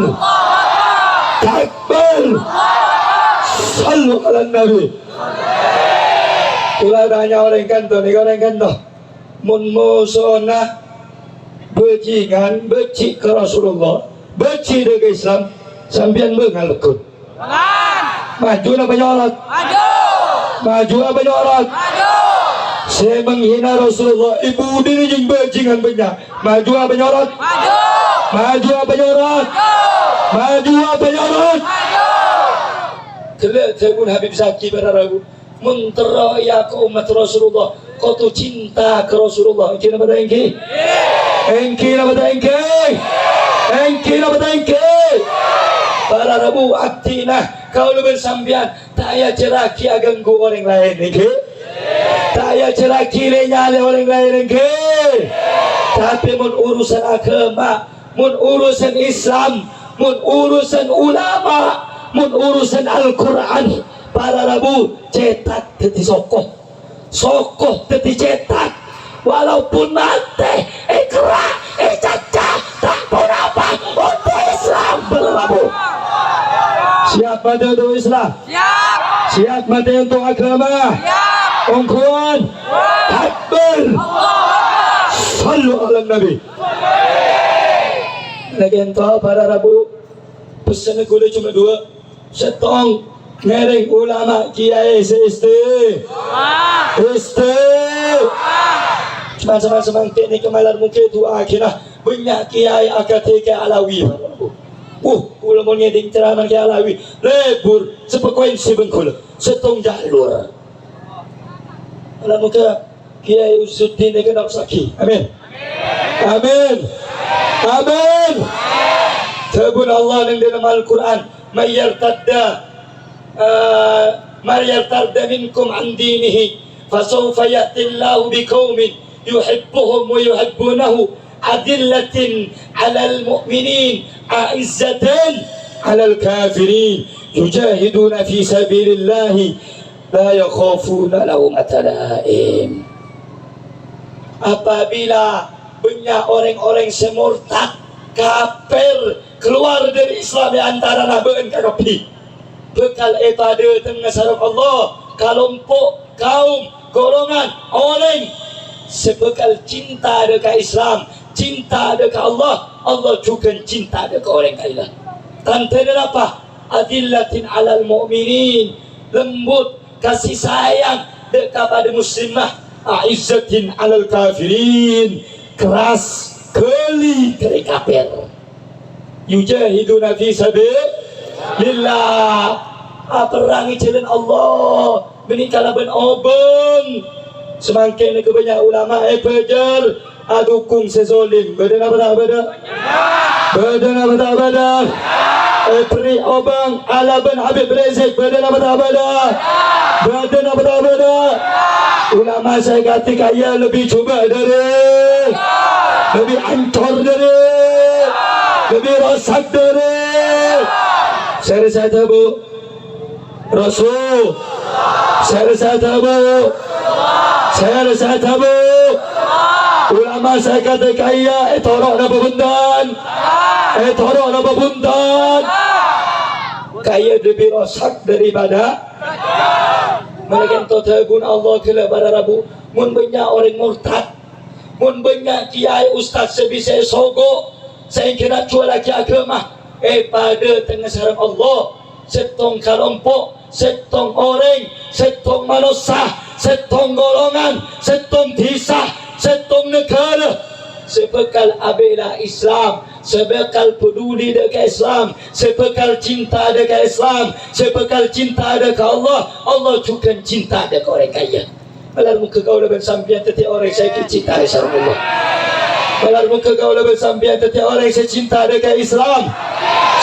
Sallu ala Nabi. Kula tanya orang kanto. Mun musona bajingan beci ke Rasulullah, beci dengan Islam, sambian mengalekut. Maju apa nyorot? Maju apa nyorot? Saya menghina Rasulullah, ibu diri jeng bajingan banyak. Maju apa nyorot? Maju apa nyorot? Maju apa nyorot? Kelak sebut Habib Zaki pada Rabu. Mentera ya ke umat Rasulullah. Kau tu cinta ke Rasulullah. Engki nama engki? Engki nama engki? Para Rabu aktinah. Kau lu bersambian, tak payah ceraki ganggu orang lain, okay? Tak payah ceraki lenyale orang lain, okay? Tapi mun urusan agama, mun urusan Islam, mun urusan ulama, mun urusan Al-Quran, para Rabu cetak teti sokoh teti cetak, walaupun mati, ikhra, cacah, tak pun apa, berlabuh. Siap mati untuk Islam? Siap. Siap mati untuk agama? Siap. Ongkuan takbir. Sallu ala Nabi. Lagi entah para Rabu pesan aku dah cuma dua. Setong ngereng ulama kiai seisti. Cuma semangkit ni kemalar mungkin tu akhirah banyak kiai akati ke Alawi. Ulama ngeding ceramah ke Alawi lebur sepekuensi bengkul setong jalur. Alam muka kiai Usuddin ni kena saki. Amin. Amin. Amin. Tabun Allah yang dalam Al-Quran man yartadda minkum an dinihi fasawfa ya'ti Allahu biqaumin yuhibbuhum wa yuhibbunahu adillatin 'alal mu'minin a'izzatin 'alal kafirin yujahiduna fi sabilillahi la yakhafuna lawmata laim. Apabila banyak orang-orang semurtad kafir keluar dari Islam di antara nabiin kagapi bekal pada tengah sarap Allah kelompok kaum golongan orang sebekal cinta dekat Islam, cinta dekat Allah, Allah juga cinta dekat orang kailah. Tantana apa? Adillatin 'alal mu'minin, lembut kasih sayang dekat pada muslimah, a'izzatin 'alal kafirin, keras keli dari kafir. Yujahiduna fi sabilillah, perangi jalan Allah menikala ben obeng. Semakin kebanyak ulama pejar adukung sezolim bedana beda peri obeng ala ben Habib Rizik bedana beda ulama saya kata kaya lebih cuba dari lebih hancur dari lebih rosak dari saya tahu Rasul saya tahu ulama saya kata kaya torok na babundan kaya lebih rosak daripada mereka tabun Allah kala pada Rabu mun banyak orang murtad mun banyak kiai ustaz sebisa sogo saya kira jual lagi agama pada tengah sarang Allah setong kelompok setong orang setong manusia setong golongan setong desa setong negara sebekal abela Islam sebekal peduli dekat Islam sebekal cinta dekat Islam sebekal cinta dekat Allah Allah juga cinta dekat orang kaya malar muka kau lebih sampian tetiap orang saya cinta dekat Allah malar muka kau lebih sampian tetiap orang saya cinta dekat Islam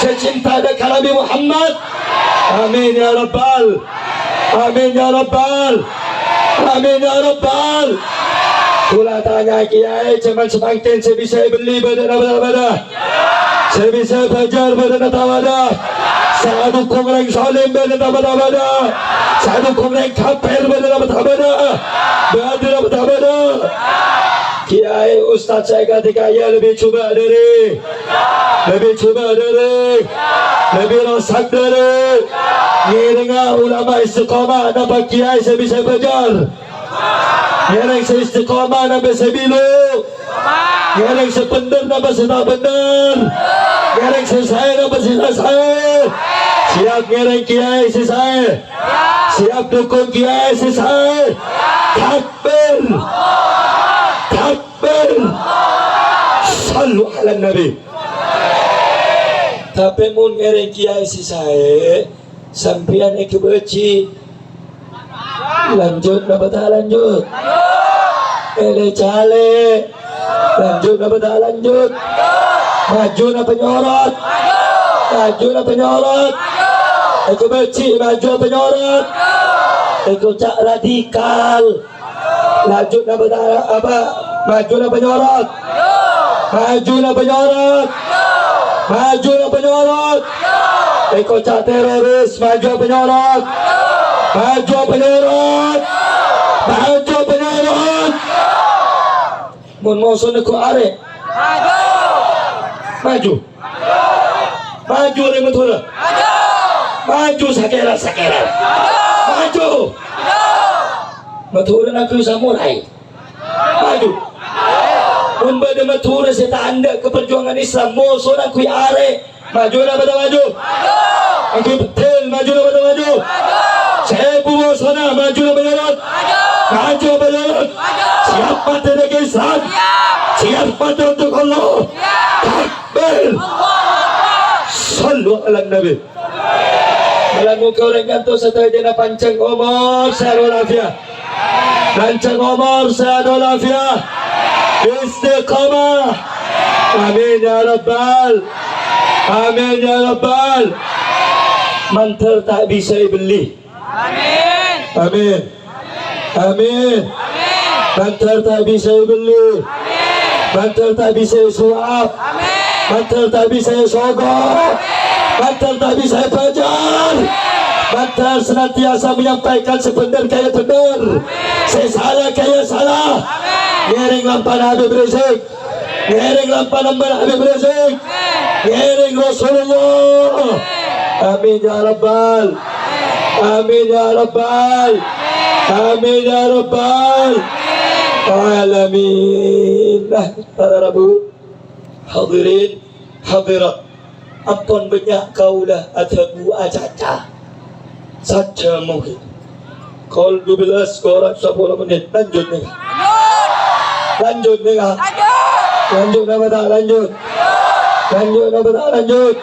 saya cinta dekat Nabi Muhammad. Amin ya Rabbal. Amin ya Rabbal. Amin ya Rabbal. Kula tanya kiai cuman semakin saya bisa beli beda-beda. Saya bisa belajar beda-beda. Saya dukung orang salim beda-beda. Saya dukung orang kafir beda-beda. Kiai ustaz saya kata kaya lebih cuba dari lebih rosak dari ngiringa ulama istiqamah nampak kiai saya bisa belajar ngiring saya istiqamah nampak saya bilu ngiring saya benar nampak saya tak benar ngiring saya nampak saya siap ngiring kiai saya siap dukung kiai saya takbir sallu ala Nabi. Tapi mun ngereng kiai si saya sampian ke beci lanjut na bata lanjut ele cale lanjut na bata lanjut maju na penyorot ke beci maju penyorot ke cak radikal lanjut na bata apa maju na penyorot kocak teroris maju penyorot mun mau sono ku are maju maju orang Madura. Maju sakera. Maju. Madura nak samurai. Maju. Membeda Madura saya tanda keperjuangan Islam. Musuh nak kui are. Maju nak pada maju. Aku betul maju nak pada maju. Saya buat sana maju nak berjalan. Maju berjalan. Siap mati negeri Islam. Siap mati untuk Allah. Takbir. Sallu ala Nabi. Dalam muka orang gantung satu jana pancang umur sehat walafiat. Pancang umur sehat walafiat. Istiqamah. Amin ya Rabbal. Amin ya Rabbal. Mantar tak bisa dibeli. Amin. Amin. Amin. Mantar tak bisa dibeli. Mantar tak bisa suap. Mantar tak bisa sogok. Mantar tak bisa pajar. Mantar senantiasa menyampaikan sebenar kaya benar. Saya salah kaya salah. Ngereng lampan Habib Rizik. Ngereng lampan Habib Rizik. Ngereng Rasulullah. Amin ya Rabbal. Amin ya Rabbal. Amin ya Rabbal Alamin. Para Rabu hadirin hadirat, ampun banyak kaulah atabu acaca saja mungkin. Kalau 12 korang 10 menit lanjut nih. Lanjut nih. Lanjut apa tak lanjut? Lanjut apa tak lanjut?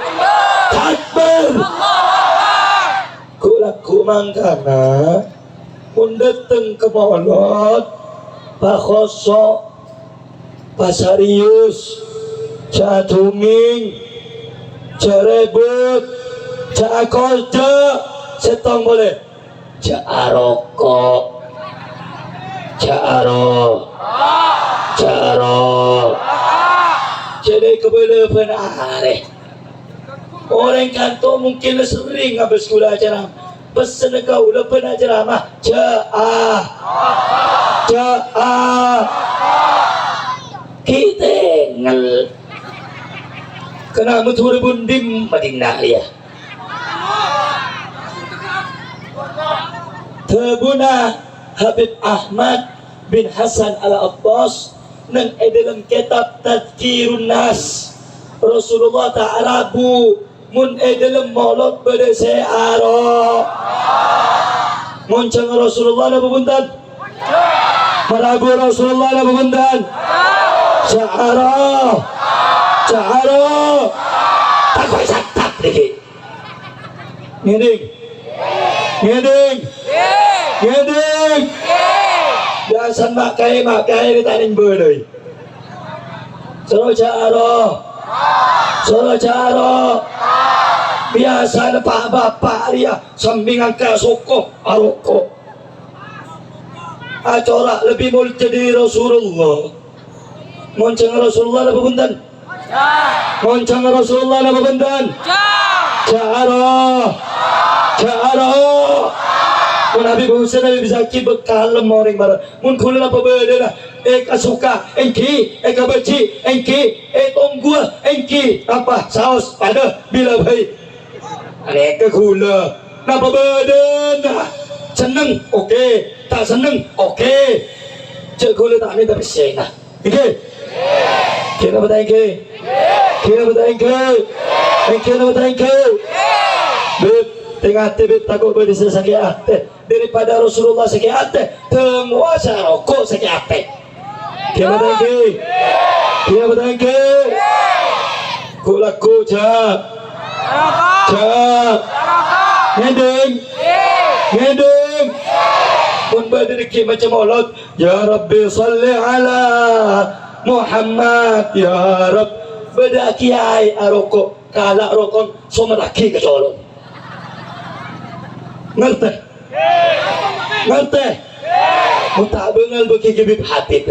Takbir. Ku mangkana pun datang ke Maulid Pak Khosok, Pak Sarius, Cak Tunging, Cak Rebut, Cak Koja, setong boleh, Cak Aroko, Cak Aro, Cak Aro, jadi kebelah penare. Orang kantor mungkin sering habis sekolah acara. Pesan kau lepas nak ceramah. Ca'ah. Kita ngel. Kena mutur bundim madinah ya. Terbuna Habib Ahmad bin Hasan Al-Abbas nang dalam kitab Tadhkirun Nas. Rasulullah Ta'ala bu mun dalam maulid pada searo moncang Rasulullah na bubuntan maragu Rasulullah na bubuntan searo takoy saktak dikit ngeding biasa makai di taning berdoi solo cara biasa na pak bapak dia sambing angka soko aroko acara lebih mulia jadi Rasulullah moncang Rasulullah na bubuntan moncang Rasulullah na bubuntan cara mun Habib Hussein Habib Zaki bekal orang barat mun kulen apa beda eka suka engki eka benci engki tonggua engki apa saus pada bila baik eka kula napa beda seneng oke tak seneng oke cek kula tak ni tapi sena oke kena bertanya beb tengah tebet takut berdisa sakit hati daripada Rasulullah sakit hati penguasa rokok sakit hati kena bertanya kulaku cak ngedeng pun berdiri macam maulid ya Rabbi salli ala Muhammad ya Rabb beda kiai arokok kalak rokok semua laki ke colong ngerti mutak bengal bagi Habib Habib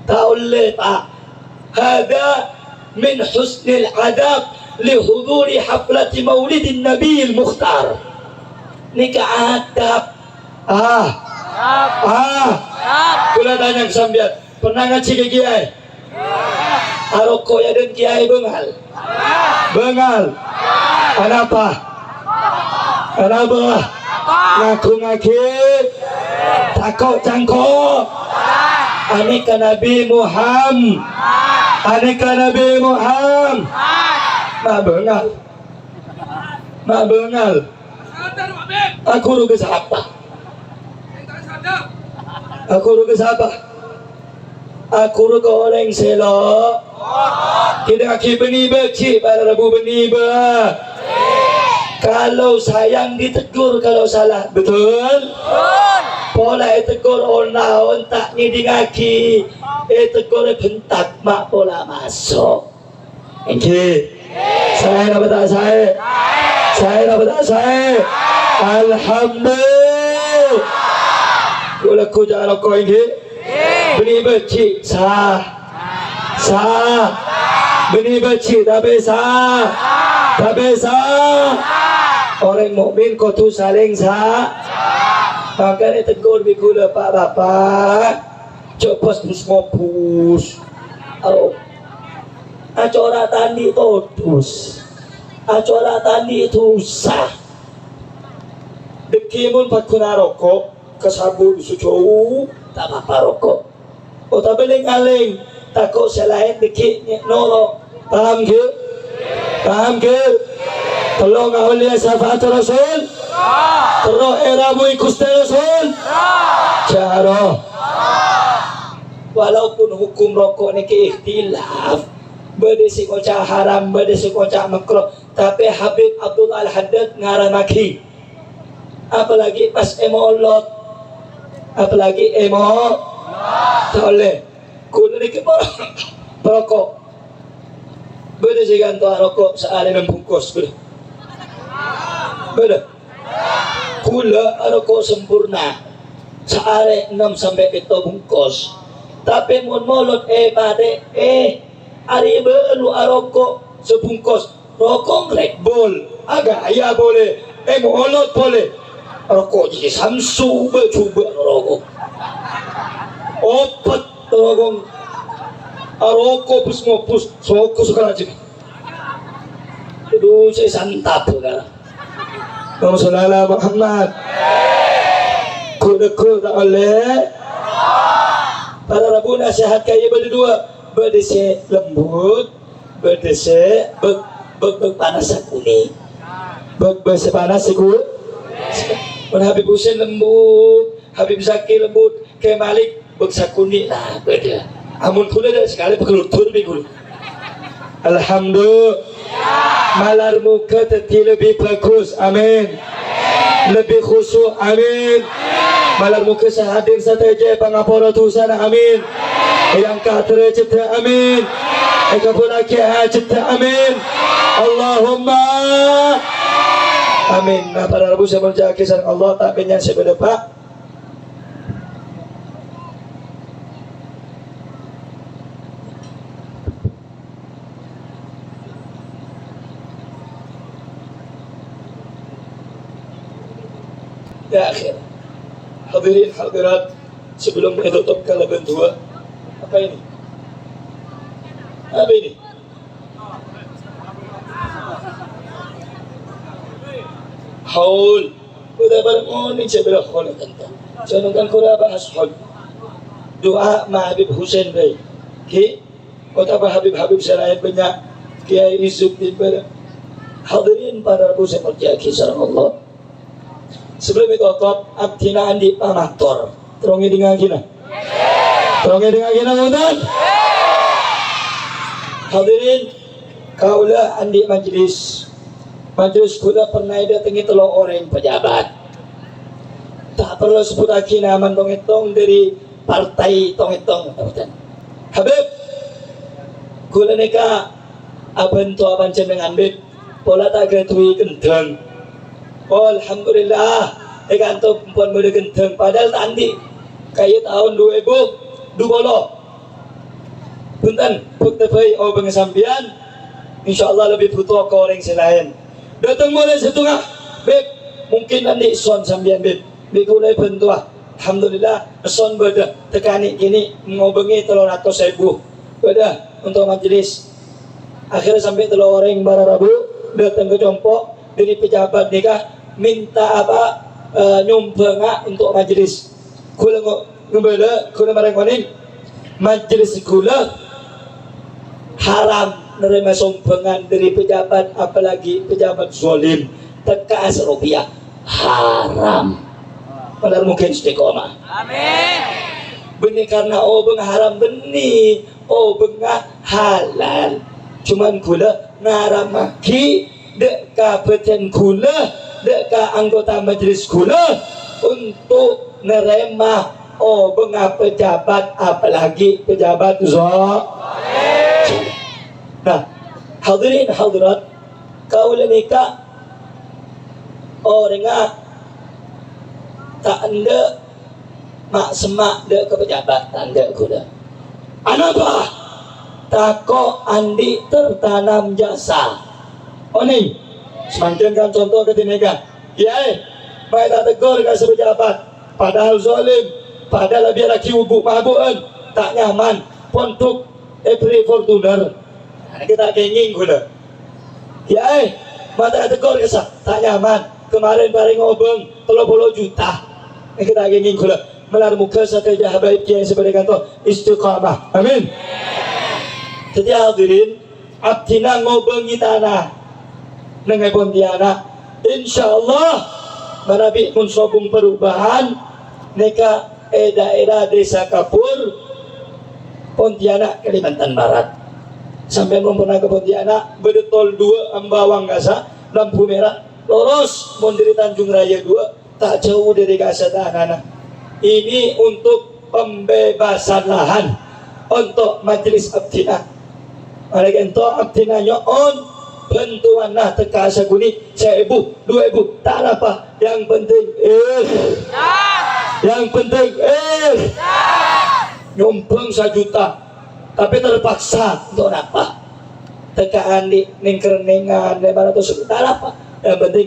tak boleh tak hada min husnil adab li huduri haflati maulidin Nabi al-Mukhtar ni keadab kula tanya kesambian pernah ngaji ke kiai aroko ya dan kiai bengal Bengal. Kenapa? Kenapa? Ngaku-ngaku takut cangkok. Aneka Nabi Muhammad. Aneka Nabi Muhammad. Mak bengal. Mak bengal. Aku rugi siapa? Aku rugi siapa? Aku rugi orang selok. Kita kaki beniba cik pada Rabu beniba. Kalau sayang ditegur, kalau salah betul. Pola tegur ona ontak ni di kaki. Tegur bentak mak pola masuk. Okey. Saya dapat tak saya? Saya dapat tak saya? Alhamdulillah. Kula ku jangan kau ini. Beni becik sah. Sah. Beni becik tak besar. Tak besar. Orang mukmin kau tu saling sah. Makanya tegur bikula pak bapak. Coba terus ngopus. Oh. Acara tani todus. Acara tani itu sah. Dekimun pakuna rokok. Kesabut sucu. Tak apa rokok. Oh tak beling-aling. Takut selain dekiknya nolo. Paham ke? Paham ke? Tolong awliya syafaat Rasul. Terus eramu ikut Rasul. Cara. Walaupun hukum rokok ni keikhtilaf. Bade si kocak haram, bade si kocak makruh. Tapi Habib Abdullah Al-Haddad ngarang maki. Apalagi pas emolot. Apalagi emo. Tak boleh. Kuno ni rokok. Bade si gantuan rokok seari dan bungkus. Bade. Bade. Kula rokok sempurna. Seari 6 sampai 7 bungkus. Tapi mun molot bade ari belu arokok sebungkus rokok Red Bull agak ya boleh molot boleh rokok jadi Samsu coba rokok opat rokok arokok pus ngopus sokus sekarang aja aduh saya santap sekarang Allahumma sholli ala Muhammad kuda tak oleh para Rabu nasihat kaya berdua berdesi lembut, berdesi panas kuning, panas kuning. Habib Hussein lembut, Habib Zaki lembut, kayak Malik kuning lah beda. Amun kula dah sekali berkelutur bikul. Alhamdulillah, malar muka teti lebih bagus, amin. Lebih khusyuk, amin. Malar muka sehadir saja pangapura Tuhan, amin. Yang katera cipta amin. Eka pula kia cipta amin. Allahumma amin. Nah para Rabu saya berjaga kisah Allah tak kenyan sebeda pak. Ya akhir. Hadirin hadirat sebelum menutup kalaban dua. Apa ini? Apa ini? Haul. Udah barang ini saya bilang haul kanta. Saya nungkan kura bahas haul. Doa ma Habib Hussein bay. Ki, kota Habib selain banyak Kiai Izuddin pada. Hadirin para Rabu saya berjaya kisah Allah. Sebelum itu top abdina andi pamator. Terongi dengan kita. Terongi dengan kita mudah. Hadirin, kaulah andi majlis. Majlis kuda pernah datangi telur orang pejabat. Tak perlu sebut lagi nama tong-tong dari partai tong-tong. Habib, kuda neka aban tu aban cendengan bib. Pola tak ketui kentang. Oh, alhamdulillah, kantor perempuan muda genteng. Padahal tadi kayak tahun 2020. Punten, putih oh pengesampian. InsyaAllah lebih butuh ke orang selain. Datang mulai setengah, beb. Mungkin nanti son sambian beb. Bikulai bentua. Alhamdulillah, son beda. Tekani kini ngobengi 300.000. Beda untuk majlis. Akhirnya sampai telur orang bararabu datang ke Compok dari pejabat nikah minta nyumbang untuk majelis. Kula ngembala kula marang koning majelis kula haram menerima sumbangan dari pejabat, apalagi pejabat zalim. Teka rupiah haram. Padahal mungkin istiqomah. Amin. Benih karena bengah haram benih, bengah halal. Cuman kula ngaramaki dek kabupaten kula, dek ka anggota majelis kula untuk nerema bengah pejabat, apalagi pejabat zalim. Nah, hadirin hadirat, kaula nikah orang tak anda mak semak dek ke pejabat tanda kuda. Anapa? Tako andi tertanam jasa. Oni, semakin kan contoh ketineka. Ya, baik tak tegur ke sepejabat. Padahal zalim, padahal biar lagi ubuk mabuan, tak nyaman. Pontuk every Fortuner. Kita kenging kuda. Ya, mata tegur ke tak nyaman. Kemarin bareng ngobeng 30 juta. Kita kenging kuda. Melar muka saja habaib kiai sebagai kantor istiqamah. Amin. Jadi hadirin, abdina ngobengi tanah dengan Pontianak. InsyaAllah manabi mensobung perubahan neka daerah desa Kapur Pontianak Kalimantan Barat. Sampai pernah ke Pontianak bedetol 2 Ambawang Gasa lampu merah lurus mondiri Tanjung Raya 2 tak jauh dari Gasa Tanah. Ini untuk pembebasan lahan untuk majelis abdina. Mereka itu abdina nyon bantuan lah teka saguni 1.000, 2.000 tak apa. Yang penting yang penting nyumbang 1 juta tapi terpaksa untuk apa? Tekaan di ningkerenengan 500 tak apa. Yang penting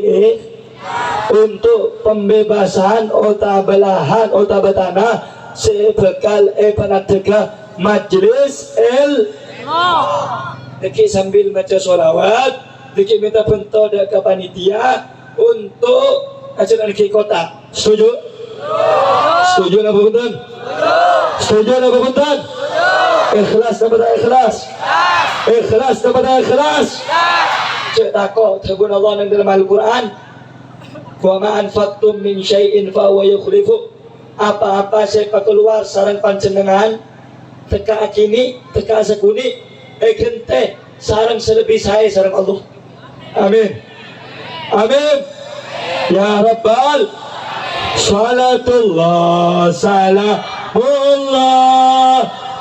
untuk pembebasan otak belahan otak betanah sebekal panatega majelis Deki sambil baca sholawat, deki minta bentuk ke panitia untuk acara di kota. Setuju? Setuju apa punten? Setuju apa punten? Ikhlas daripada ikhlas. Ikhlas daripada ikhlas. Cek tako terbun Allah yang dalam Al-Quran. Wa ma anfaqtum min syai'in fa huwa yukhlifu. Apa-apa saya keluar sarang panjenengan teka akini, teka sekuni, gente sarang selebih saya sarang Allah. Amin. Amin. Ya Rabbal salatullah salamullah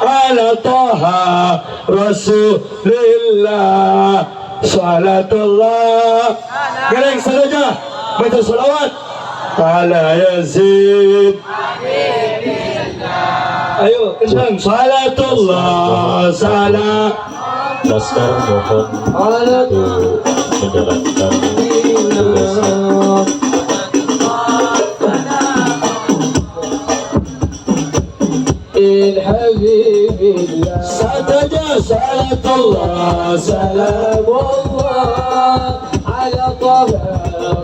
ala taha rasulillah salatullah. Gereng saja baca salawat ala Yazid. Ayo kencang salatullah salam. Laskar mohon untuk menjalankan tugas. الحبيب الله ساتجا صلاة الله سلام الله على طه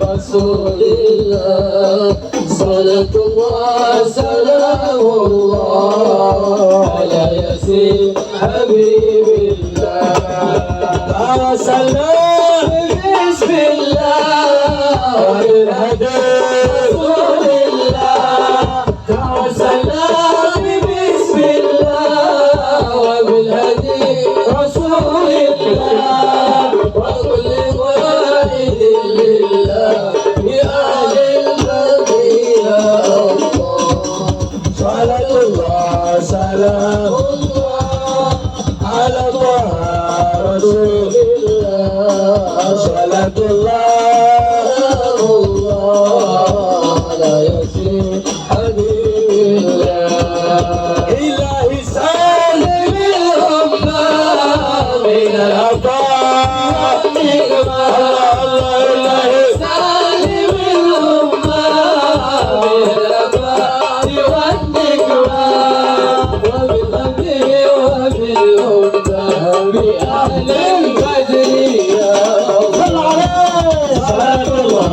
رسول الله صلاة الله سلام الله على ياسين حبيب الله توسلنا بسم الله والهدى رسول الله توسلنا بسم الله وبالهدي رسول الله وكل والد لله يا أهل المدينة الله صلاة الله سلام الله على طه رسول الله صلاة الله على ياسين حبيب الله إلهي سالم الأمة من العطاء الله سالم الأمة من العطاء والنكمة وبالخير وبالهدى بأهل Salatullah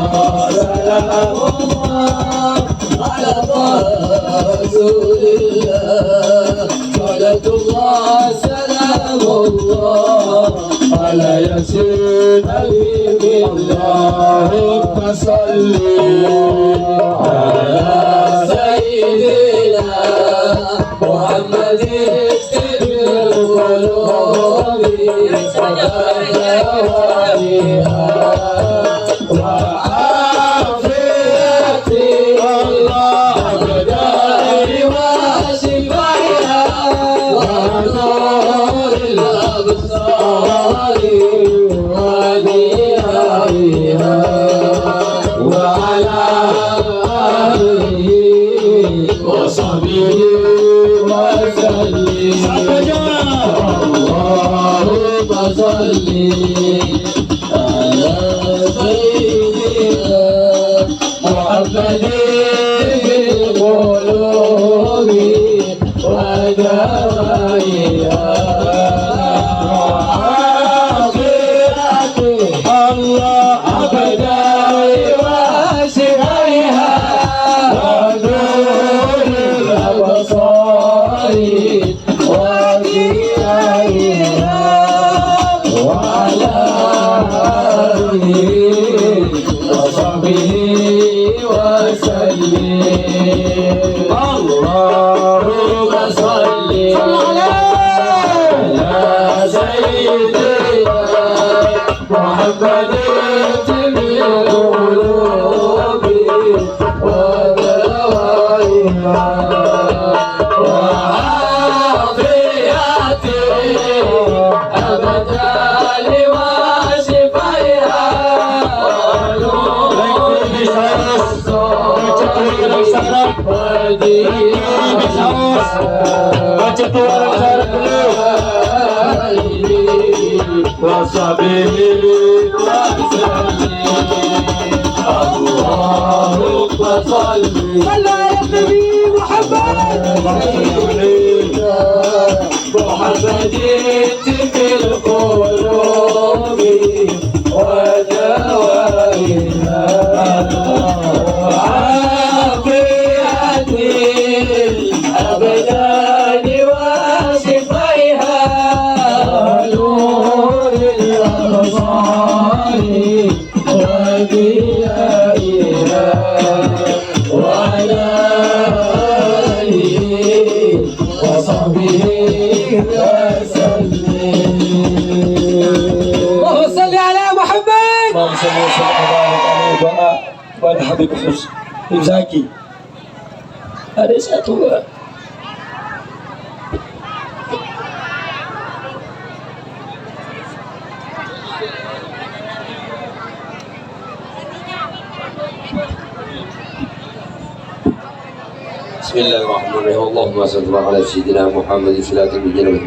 salamullah ala Rasulillah. Salatullah salamullah ala Yasin Habibillah. Allahumma salli ala Sayyidina Muhammadin tibbil qulubi pada Habib Zaki. Ada satu Bismillahirrahmanirrahim. Allahumma salli ala sayyidina Muhammadin